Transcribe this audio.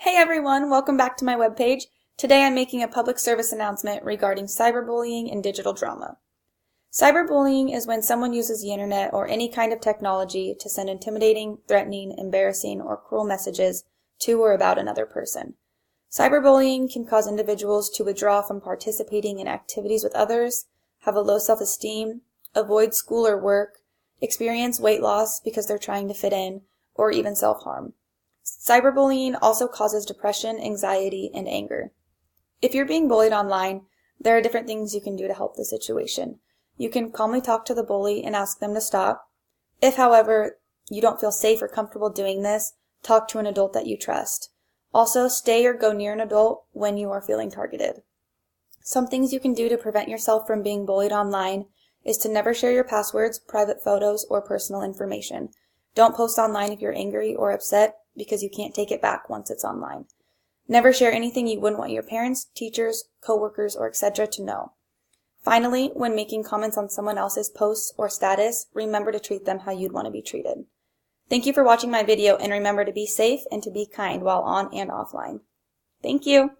Hey everyone, welcome back to my webpage. Today I'm making a public service announcement regarding cyberbullying and digital drama. Cyberbullying is when someone uses the internet or any kind of technology to send intimidating, threatening, embarrassing, or cruel messages to or about another person. Cyberbullying can cause individuals to withdraw from participating in activities with others, have a low self-esteem, avoid school or work, experience weight loss because they're trying to fit in, or even self-harm. Cyberbullying also causes depression, anxiety, and anger. If you're being bullied online, there are different things you can do to help the situation. You can calmly talk to the bully and ask them to stop. If, however, you don't feel safe or comfortable doing this, talk to an adult that you trust. Also, stay or go near an adult when you are feeling targeted. Some things you can do to prevent yourself from being bullied online is to never share your passwords, private photos, or personal information. Don't post online if you're angry or upset, because you can't take it back once it's online. Never share anything you wouldn't want your parents, teachers, coworkers, or etc. to know. Finally, when making comments on someone else's posts or status, remember to treat them how you'd want to be treated. Thank you for watching my video, and remember to be safe and to be kind while on and offline. Thank you.